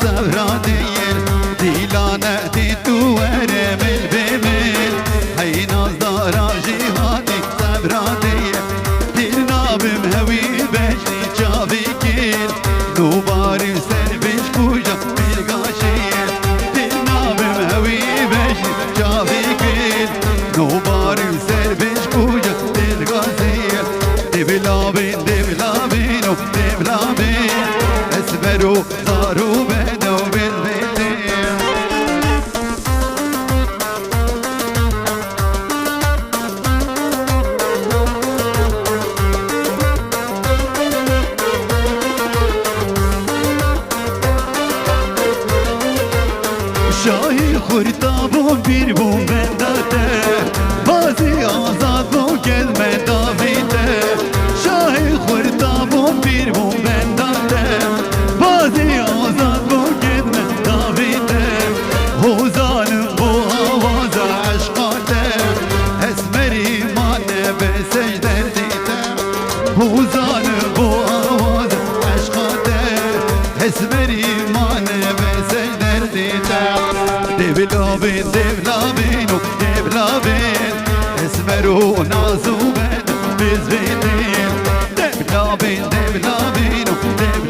سفرا دير ديلانا دي توارم البمل هاي نازدارا جهانك سفرا دير ديرنا بمهوي بجني جابي كيل نوباري سربش كوجا بالغاشيل ديرنا بمهوي بجني جابي كيل نوباري سربش كوجا بالغاشيل دبلابين دبلابين دبلابين اسبروا صاروا بدوا بالبيتين شاهی خورتابون بیر بون بنداته بازی آزاد بون کلمه داویده شاهی خورتابون بیر بون بنداته بازی آزاد بون کلمه داویده حوزانم بو آواز عشقاته اسمری مانه به سجدر دیده حوزانم بو آواز عشقاته اسمری مانه به سجدر دیده دبلابين دبلابين دبلابين اسمروا نازو بين بزبيتين دبلابين دبلابين دبلابين